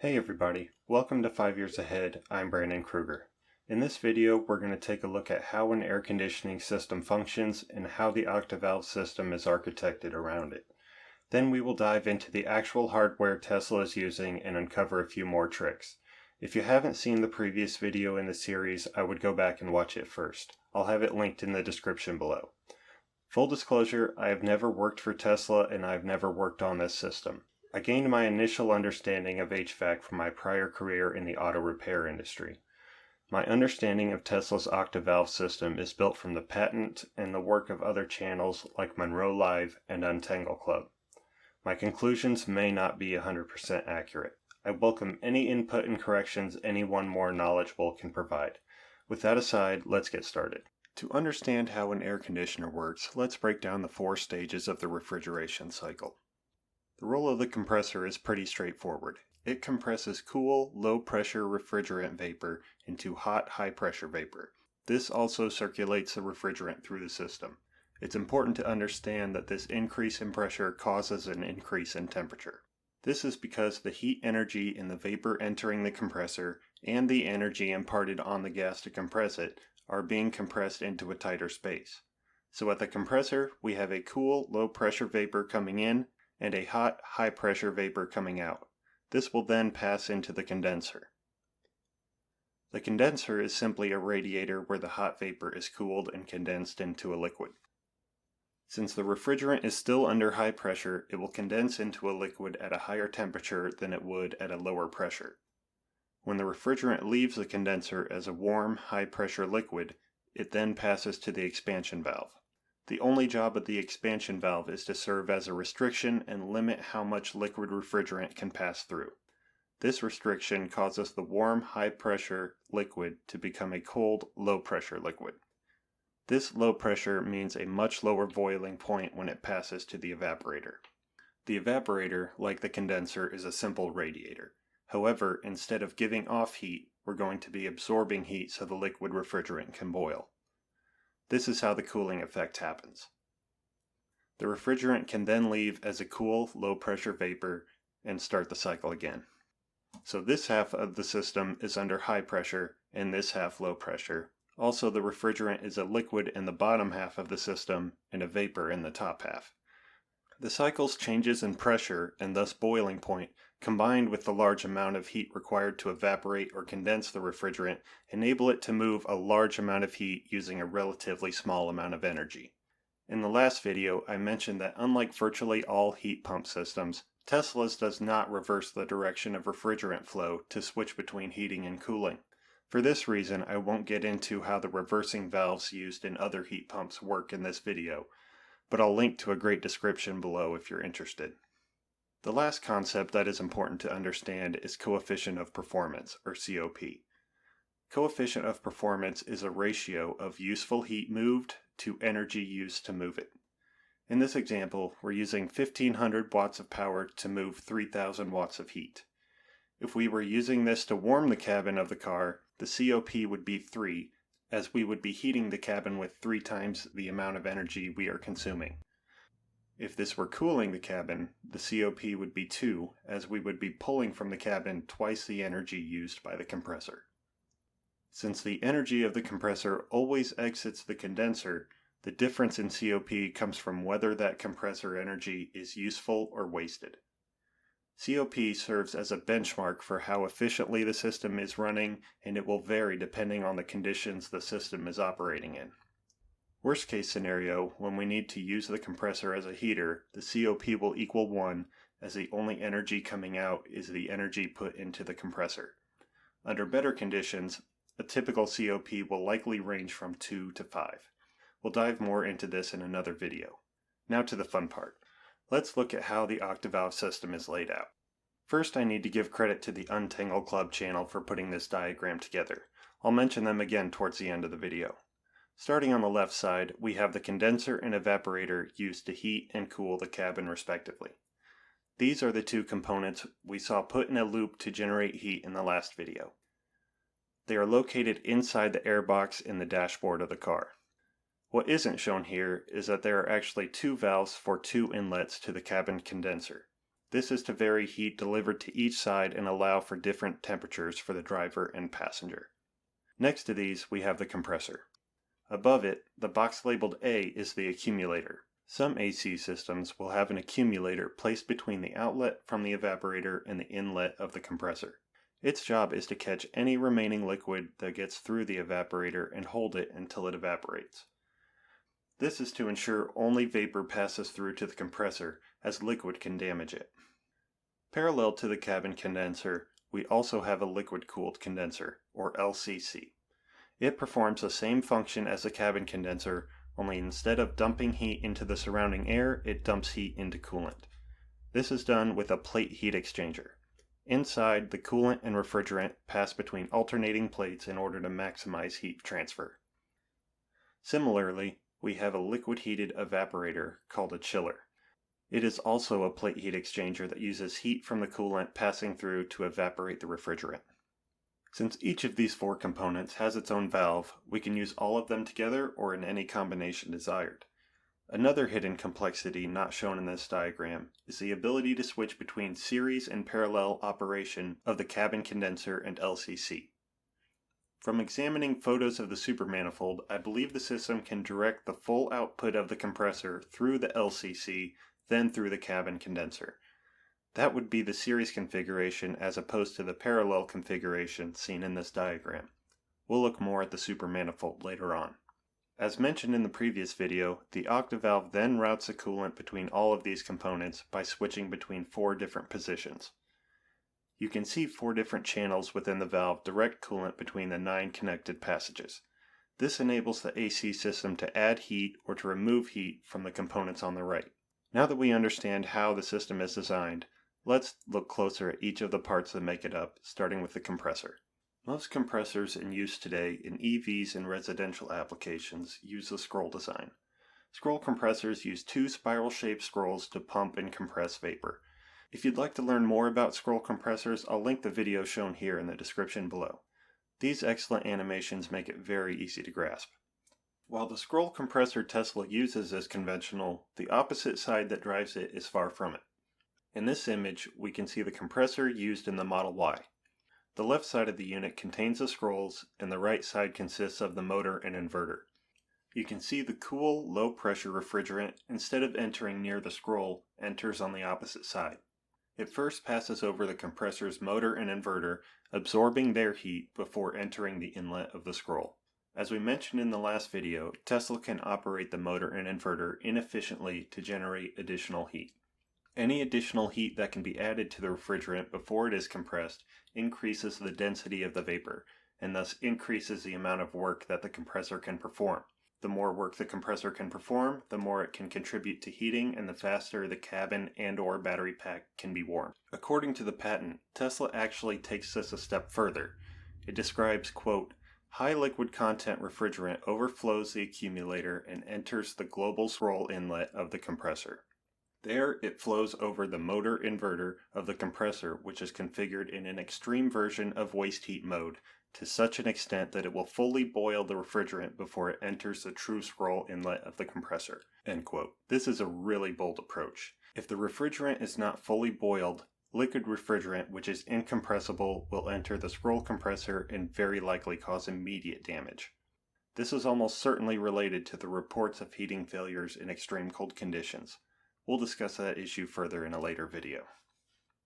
Hey everybody, welcome to 5 Years Ahead. I'm Brandon Kruger. In this video, we're going to take a look at how an air conditioning system functions and how the Octovalve system is architected around it. Then we will dive into the actual hardware Tesla is using and uncover a few more tricks. If you haven't seen the previous video in the series, I would go back and watch it first. I'll have it linked in the description below. Full disclosure, I have never worked for Tesla and I've never worked on this system. I gained my initial understanding of HVAC from my prior career in the auto repair industry. My understanding of Tesla's Octovalve system is built from the patent and the work of other channels like Monroe Live and Untangle Club. My conclusions may not be 100% accurate. I welcome any input and corrections anyone more knowledgeable can provide. With that aside, let's get started. To understand how an air conditioner works, let's break down the 4 stages of the refrigeration cycle. The role of the compressor is pretty straightforward. It compresses cool, low-pressure refrigerant vapor into hot, high-pressure vapor. This also circulates the refrigerant through the system. It's important to understand that this increase in pressure causes an increase in temperature. This is because the heat energy in the vapor entering the compressor and the energy imparted on the gas to compress it are being compressed into a tighter space. So at the compressor, we have a cool, low-pressure vapor coming in and a hot, high-pressure vapor coming out. This will then pass into the condenser. The condenser is simply a radiator where the hot vapor is cooled and condensed into a liquid. Since the refrigerant is still under high pressure, it will condense into a liquid at a higher temperature than it would at a lower pressure. When the refrigerant leaves the condenser as a warm, high-pressure liquid, it then passes to the expansion valve. The only job of the expansion valve is to serve as a restriction and limit how much liquid refrigerant can pass through. This restriction causes the warm, high-pressure liquid to become a cold, low-pressure liquid. This low pressure means a much lower boiling point when it passes to the evaporator. The evaporator, like the condenser, is a simple radiator. However, instead of giving off heat, we're going to be absorbing heat so the liquid refrigerant can boil. This is how the cooling effect happens. The refrigerant can then leave as a cool, low-pressure vapor and start the cycle again. So this half of the system is under high pressure and this half low pressure. Also, the refrigerant is a liquid in the bottom half of the system and a vapor in the top half. The cycle's changes in pressure and thus boiling point, combined with the large amount of heat required to evaporate or condense the refrigerant, enable it to move a large amount of heat using a relatively small amount of energy. In the last video, I mentioned that unlike virtually all heat pump systems, Tesla's does not reverse the direction of refrigerant flow to switch between heating and cooling. For this reason, I won't get into how the reversing valves used in other heat pumps work in this video, but I'll link to a great description below if you're interested. The last concept that is important to understand is coefficient of performance, or COP. Coefficient of performance is a ratio of useful heat moved to energy used to move it. In this example, we're using 1500 watts of power to move 3000 watts of heat. If we were using this to warm the cabin of the car, the COP would be 3, as we would be heating the cabin with 3 times the amount of energy we are consuming. If this were cooling the cabin, the COP would be 2, as we would be pulling from the cabin twice the energy used by the compressor. Since the energy of the compressor always exits the condenser, the difference in COP comes from whether that compressor energy is useful or wasted. COP serves as a benchmark for how efficiently the system is running, and it will vary depending on the conditions the system is operating in. Worst case scenario, when we need to use the compressor as a heater, the COP will equal 1, as the only energy coming out is the energy put into the compressor. Under better conditions, a typical COP will likely range from 2 to 5. We'll dive more into this in another video. Now to the fun part. Let's look at how the Octovalve system is laid out. First, I need to give credit to the Untangle Club channel for putting this diagram together. I'll mention them again towards the end of the video. Starting on the left side, we have the condenser and evaporator used to heat and cool the cabin respectively. These are the 2 components we saw put in a loop to generate heat in the last video. They are located inside the airbox in the dashboard of the car. What isn't shown here is that there are actually 2 valves for 2 inlets to the cabin condenser. This is to vary heat delivered to each side and allow for different temperatures for the driver and passenger. Next to these, we have the compressor. Above it, the box labeled A is the accumulator. Some AC systems will have an accumulator placed between the outlet from the evaporator and the inlet of the compressor. Its job is to catch any remaining liquid that gets through the evaporator and hold it until it evaporates. This is to ensure only vapor passes through to the compressor, as liquid can damage it. Parallel to the cabin condenser, we also have a liquid-cooled condenser, or LCC. It performs the same function as a cabin condenser, only instead of dumping heat into the surrounding air, it dumps heat into coolant. This is done with a plate heat exchanger. Inside, the coolant and refrigerant pass between alternating plates in order to maximize heat transfer. Similarly, we have a liquid-heated evaporator called a chiller. It is also a plate heat exchanger that uses heat from the coolant passing through to evaporate the refrigerant. Since each of these four components has its own valve, we can use all of them together or in any combination desired. Another hidden complexity not shown in this diagram is the ability to switch between series and parallel operation of the cabin condenser and LCC. From examining photos of the Supermanifold, I believe the system can direct the full output of the compressor through the LCC, then through the cabin condenser. That would be the series configuration as opposed to the parallel configuration seen in this diagram. We'll look more at the Supermanifold later on. As mentioned in the previous video, the Octovalve then routes the coolant between all of these components by switching between 4 different positions. You can see 4 different channels within the valve direct coolant between the 9 connected passages. This enables the AC system to add heat or to remove heat from the components on the right. Now that we understand how the system is designed, let's look closer at each of the parts that make it up, starting with the compressor. Most compressors in use today in EVs and residential applications use the scroll design. Scroll compressors use 2 spiral-shaped scrolls to pump and compress vapor. If you'd like to learn more about scroll compressors, I'll link the video shown here in the description below. These excellent animations make it very easy to grasp. While the scroll compressor Tesla uses is conventional, the opposite side that drives it is far from it. In this image, we can see the compressor used in the Model Y. The left side of the unit contains the scrolls, and the right side consists of the motor and inverter. You can see the cool, low-pressure refrigerant, instead of entering near the scroll, enters on the opposite side. It first passes over the compressor's motor and inverter, absorbing their heat before entering the inlet of the scroll. As we mentioned in the last video, Tesla can operate the motor and inverter inefficiently to generate additional heat. Any additional heat that can be added to the refrigerant before it is compressed increases the density of the vapor, and thus increases the amount of work that the compressor can perform. The more work the compressor can perform, the more it can contribute to heating, and the faster the cabin and/or battery pack can be warmed. According to the patent, Tesla actually takes this a step further. It describes, quote, high liquid content refrigerant overflows the accumulator and enters the global scroll inlet of the compressor. There, it flows over the motor inverter of the compressor, which is configured in an extreme version of waste heat mode, to such an extent that it will fully boil the refrigerant before it enters the true scroll inlet of the compressor. End quote. This is a really bold approach. If the refrigerant is not fully boiled, liquid refrigerant, which is incompressible, will enter the scroll compressor and very likely cause immediate damage. This is almost certainly related to the reports of heating failures in extreme cold conditions. We'll discuss that issue further in a later video.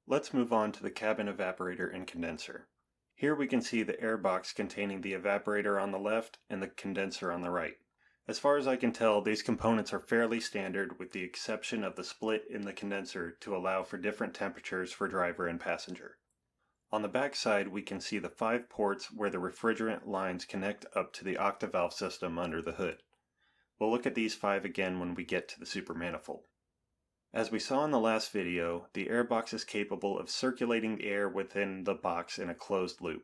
Let's move on to the cabin evaporator and condenser. Here we can see the air box containing the evaporator on the left and the condenser on the right. As far as I can tell, these components are fairly standard with the exception of the split in the condenser to allow for different temperatures for driver and passenger. On the back side we can see the 5 ports where the refrigerant lines connect up to the Octovalve system under the hood. We'll look at these 5 again when we get to the Supermanifold. As we saw in the last video, the airbox is capable of circulating the air within the box in a closed loop.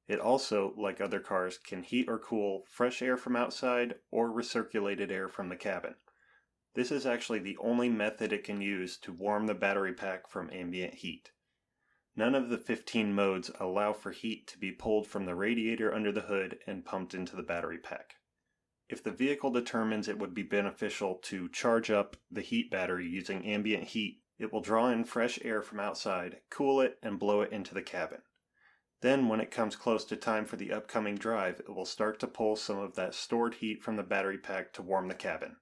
It also, like other cars, can heat or cool fresh air from outside or recirculated air from the cabin. This is actually the only method it can use to warm the battery pack from ambient heat. None of the 15 modes allow for heat to be pulled from the radiator under the hood and pumped into the battery pack. If the vehicle determines it would be beneficial to charge up the heat battery using ambient heat, It will draw in fresh air from outside, cool it, and blow it into the cabin. Then when it comes close to time for the upcoming drive, it will start to pull some of that stored heat from the battery pack to warm the cabin.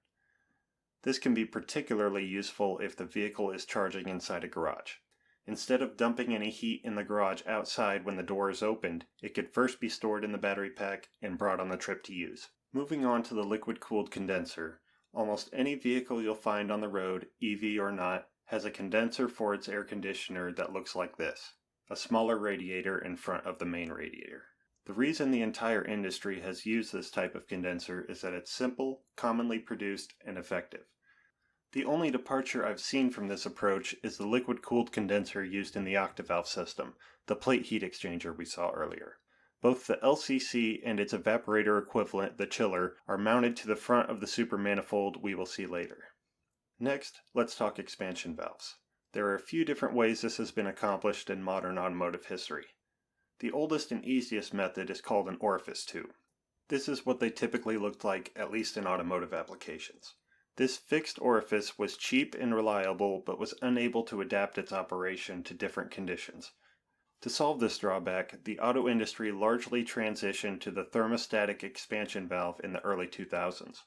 This can be particularly useful if the vehicle is charging inside a garage. Instead of dumping any heat in the garage outside when the door is opened, it could first be stored in the battery pack and brought on the trip to use. Moving on to the liquid-cooled condenser, almost any vehicle you'll find on the road, EV or not, has a condenser for its air conditioner that looks like this, a smaller radiator in front of the main radiator. The reason the entire industry has used this type of condenser is that it's simple, commonly produced, and effective. The only departure I've seen from this approach is the liquid-cooled condenser used in the Octovalve system, the plate heat exchanger we saw earlier. Both the LCC and its evaporator equivalent, the chiller, are mounted to the front of the Supermanifold we will see later. Next, let's talk expansion valves. There are a few different ways this has been accomplished in modern automotive history. The oldest and easiest method is called an orifice tube. This is what they typically looked like, at least in automotive applications. This fixed orifice was cheap and reliable, but was unable to adapt its operation to different conditions. To solve this drawback, the auto industry largely transitioned to the thermostatic expansion valve in the early 2000s.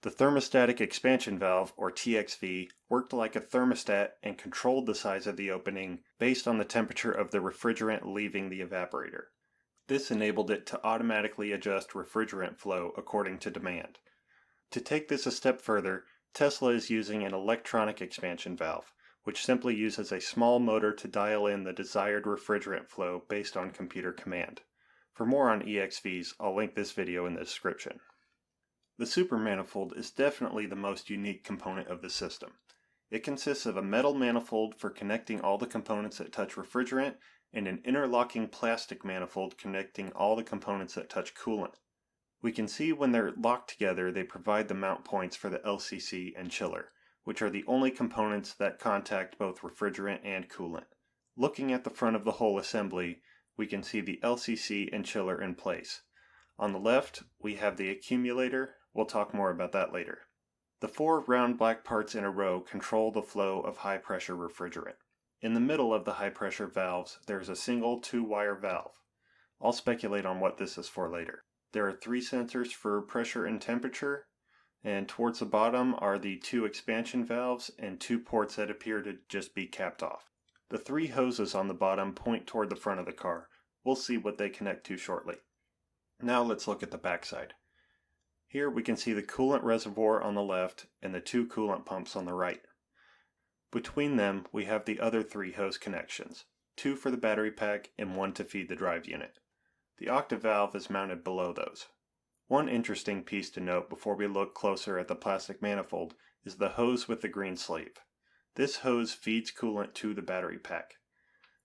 The thermostatic expansion valve, or TXV, worked like a thermostat and controlled the size of the opening based on the temperature of the refrigerant leaving the evaporator. This enabled it to automatically adjust refrigerant flow according to demand. To take this a step further, Tesla is using an electronic expansion valve, which simply uses a small motor to dial in the desired refrigerant flow based on computer command. For more on EXVs, I'll link this video in the description. The Supermanifold is definitely the most unique component of the system. It consists of a metal manifold for connecting all the components that touch refrigerant and an interlocking plastic manifold connecting all the components that touch coolant. We can see when they're locked together they provide the mount points for the LCC and chiller, which are the only components that contact both refrigerant and coolant. Looking at the front of the whole assembly, we can see the LCC and chiller in place. On the left, we have the accumulator. We'll talk more about that later. The 4 round black parts in a row control the flow of high-pressure refrigerant. In the middle of the high-pressure valves, there's a single 2-wire valve. I'll speculate on what this is for later. There are 3 sensors for pressure and temperature, and towards the bottom are the 2 expansion valves and 2 ports that appear to just be capped off. The 3 hoses on the bottom point toward the front of the car. We'll see what they connect to shortly. Now let's look at the backside. Here we can see the coolant reservoir on the left and the 2 coolant pumps on the right. Between them we have the other 3 hose connections, 2 for the battery pack and 1 to feed the drive unit. The Octovalve is mounted below those. One interesting piece to note before we look closer at the plastic manifold is the hose with the green sleeve. This hose feeds coolant to the battery pack.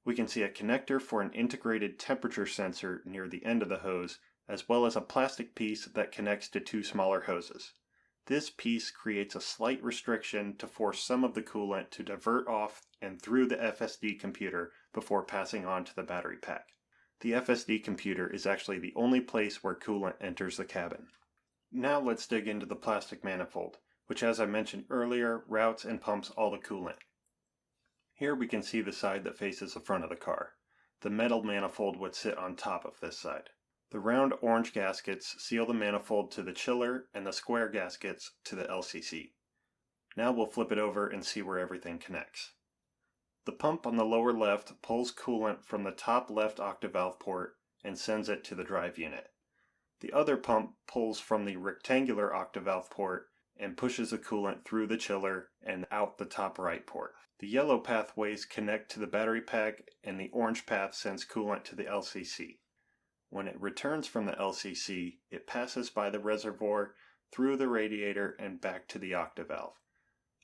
We can see a connector for an integrated temperature sensor near the end of the hose, as well as a plastic piece that connects to 2 smaller hoses. This piece creates a slight restriction to force some of the coolant to divert off and through the FSD computer before passing on to the battery pack. The FSD computer is actually the only place where coolant enters the cabin. Now let's dig into the plastic manifold, which as I mentioned earlier routes and pumps all the coolant. Here we can see the side that faces the front of the car. The metal manifold would sit on top of this side. The round orange gaskets seal the manifold to the chiller and the square gaskets to the LCC. Now we'll flip it over and see where everything connects. The pump on the lower left pulls coolant from the top left Octovalve port and sends it to the drive unit. The other pump pulls from the rectangular Octovalve port and pushes the coolant through the chiller and out the top right port. The yellow pathways connect to the battery pack and the orange path sends coolant to the LCC. When it returns from the LCC, it passes by the reservoir, through the radiator, and back to the Octovalve.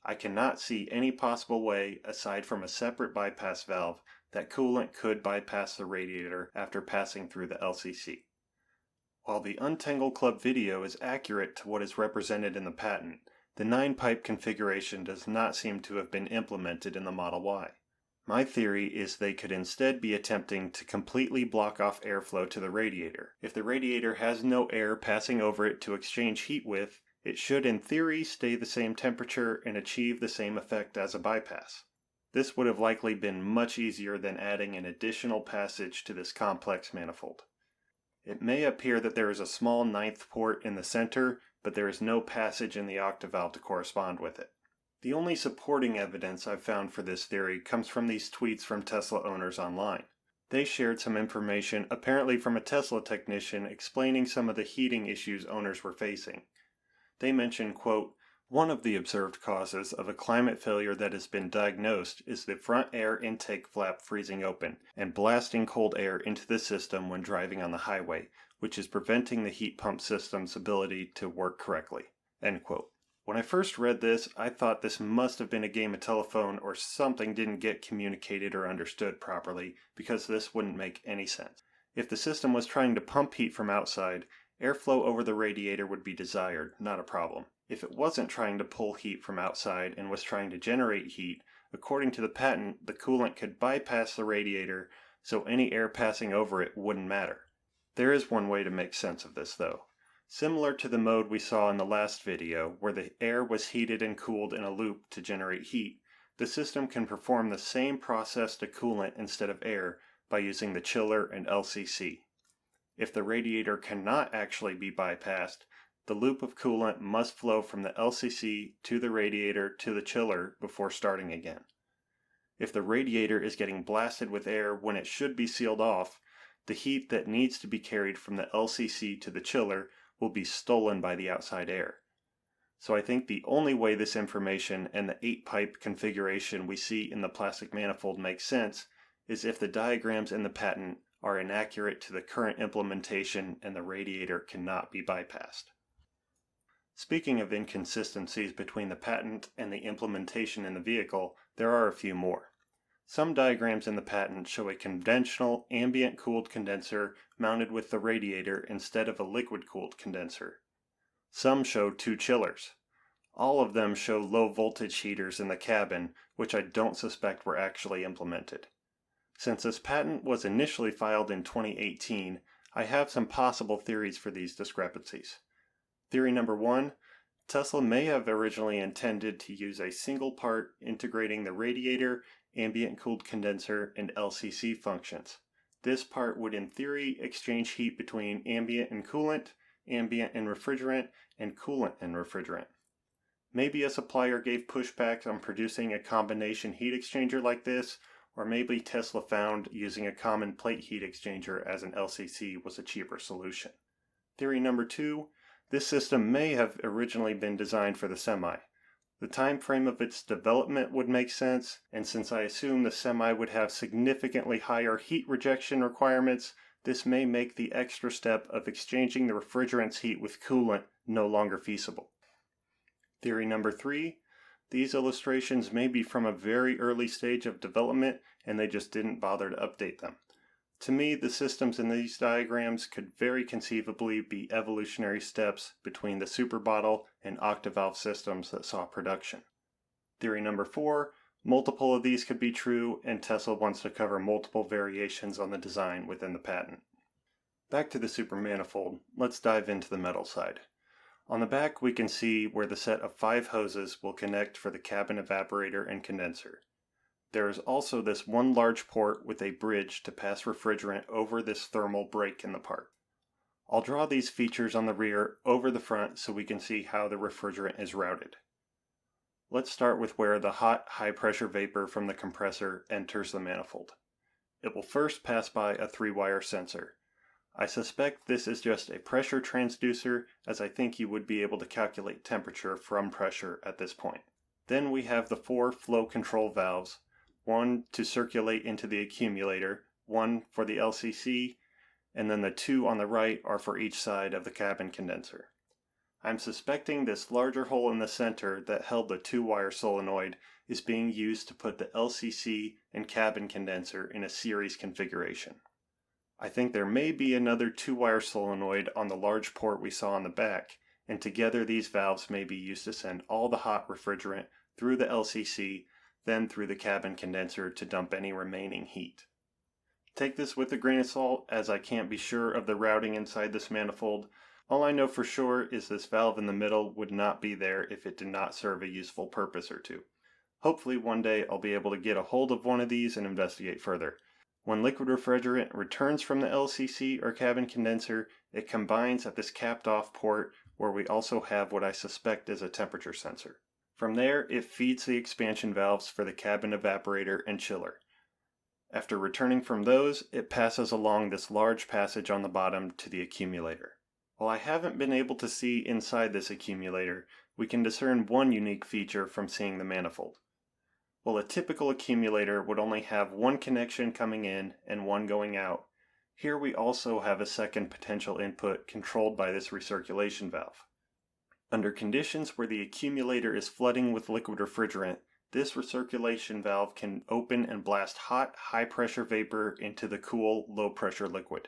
I cannot see any possible way, aside from a separate bypass valve, that coolant could bypass the radiator after passing through the LCC. While the Untangle Club video is accurate to what is represented in the patent, the 9-pipe configuration does not seem to have been implemented in the Model Y. My theory is they could instead be attempting to completely block off airflow to the radiator. If the radiator has no air passing over it to exchange heat with, it should in theory stay the same temperature and achieve the same effect as a bypass. This would have likely been much easier than adding an additional passage to this complex manifold. It may appear that there is a small ninth port in the center, but there is no passage in the octavalve to correspond with it. The only supporting evidence I've found for this theory comes from these tweets from Tesla owners online. They shared some information apparently from a Tesla technician explaining some of the heating issues owners were facing. They mentioned, quote, "One of the observed causes of a climate failure that has been diagnosed is the front air intake flap freezing open and blasting cold air into the system when driving on the highway, which is preventing the heat pump system's ability to work correctly." End quote. When I first read this, I thought this must have been a game of telephone or something didn't get communicated or understood properly, because this wouldn't make any sense. If the system was trying to pump heat from outside, airflow over the radiator would be desired, not a problem. If it wasn't trying to pull heat from outside and was trying to generate heat, according to the patent, the coolant could bypass the radiator, so any air passing over it wouldn't matter. There is one way to make sense of this, though. Similar to the mode we saw in the last video, where the air was heated and cooled in a loop to generate heat, the system can perform the same process to coolant instead of air by using the chiller and LCC. If the radiator cannot actually be bypassed, the loop of coolant must flow from the LCC to the radiator to the chiller before starting again. If the radiator is getting blasted with air when it should be sealed off, the heat that needs to be carried from the LCC to the chiller will be stolen by the outside air. So I think the only way this information and the 8-pipe configuration we see in the plastic manifold makes sense is if the diagrams in the patent are inaccurate to the current implementation and the radiator cannot be bypassed. Speaking of inconsistencies between the patent and the implementation in the vehicle, there are a few more. Some diagrams in the patent show a conventional ambient-cooled condenser mounted with the radiator instead of a liquid-cooled condenser. Some show 2 chillers. All of them show low-voltage heaters in the cabin, which I don't suspect were actually implemented. Since this patent was initially filed in 2018, I have some possible theories for these discrepancies. Theory number 1. Tesla may have originally intended to use a single part integrating the radiator, ambient-cooled condenser, and LCC functions. This part would in theory exchange heat between ambient and coolant, ambient and refrigerant, and coolant and refrigerant. Maybe a supplier gave pushback on producing a combination heat exchanger like this, or maybe Tesla found using a common plate heat exchanger as an LCC was a cheaper solution. Theory number 2. This system may have originally been designed for the Semi. The time frame of its development would make sense, and since I assume the Semi would have significantly higher heat rejection requirements, this may make the extra step of exchanging the refrigerant's heat with coolant no longer feasible. Theory number 3. These illustrations may be from a very early stage of development and they just didn't bother to update them. To me, the systems in these diagrams could very conceivably be evolutionary steps between the super bottle and Octovalve systems that saw production. Theory number 4, multiple of these could be true, and Tesla wants to cover multiple variations on the design within the patent. Back to the Supermanifold, let's dive into the metal side. On the back we can see where the set of 5 hoses will connect for the cabin evaporator and condenser. There is also this one large port with a bridge to pass refrigerant over this thermal break in the part. I'll draw these features on the rear over the front so we can see how the refrigerant is routed. Let's start with where the hot, high-pressure vapor from the compressor enters the manifold. It will first pass by a 3-wire sensor. I suspect this is just a pressure transducer, as I think you would be able to calculate temperature from pressure at this point. Then we have the 4 flow control valves, one to circulate into the accumulator, one for the LCC, and then the 2 on the right are for each side of the cabin condenser. I'm suspecting this larger hole in the center that held the 2-wire solenoid is being used to put the LCC and cabin condenser in a series configuration. I think there may be another 2-wire solenoid on the large port we saw on the back, and together these valves may be used to send all the hot refrigerant through the LCC, then through the cabin condenser to dump any remaining heat. Take this with a grain of salt, as I can't be sure of the routing inside this manifold. All I know for sure is this valve in the middle would not be there if it did not serve a useful purpose or two. Hopefully one day I'll be able to get a hold of one of these and investigate further. When liquid refrigerant returns from the LCC or cabin condenser, it combines at this capped off port where we also have what I suspect is a temperature sensor. From there, it feeds the expansion valves for the cabin evaporator and chiller. After returning from those, it passes along this large passage on the bottom to the accumulator. While I haven't been able to see inside this accumulator, we can discern one unique feature from seeing the manifold. While a typical accumulator would only have one connection coming in and one going out, here we also have a second potential input controlled by this recirculation valve. Under conditions where the accumulator is flooding with liquid refrigerant, this recirculation valve can open and blast hot, high-pressure vapor into the cool, low-pressure liquid.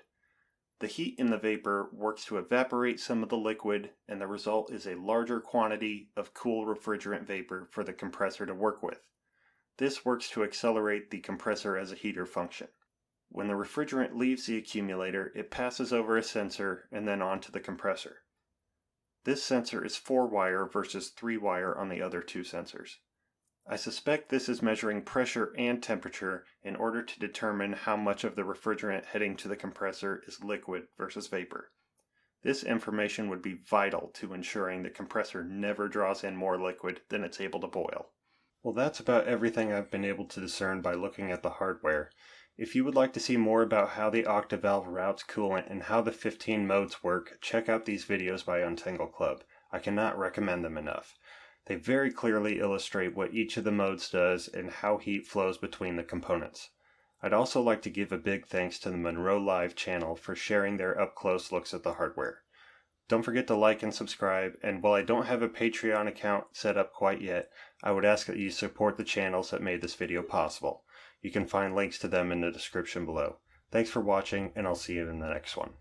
The heat in the vapor works to evaporate some of the liquid, and the result is a larger quantity of cool refrigerant vapor for the compressor to work with. This works to accelerate the compressor as a heater function. When the refrigerant leaves the accumulator, it passes over a sensor and then onto the compressor. This sensor is 4-wire versus 3-wire on the other two sensors. I suspect this is measuring pressure and temperature in order to determine how much of the refrigerant heading to the compressor is liquid versus vapor. This information would be vital to ensuring the compressor never draws in more liquid than it's able to boil. Well, that's about everything I've been able to discern by looking at the hardware. If you would like to see more about how the Octovalve routes coolant and how the 15 modes work, check out these videos by Untangle Club. I cannot recommend them enough. They very clearly illustrate what each of the modes does and how heat flows between the components. I'd also like to give a big thanks to the Monroe Live channel for sharing their up-close looks at the hardware. Don't forget to like and subscribe, and while I don't have a Patreon account set up quite yet, I would ask that you support the channels that made this video possible. You can find links to them in the description below. Thanks for watching, and I'll see you in the next one.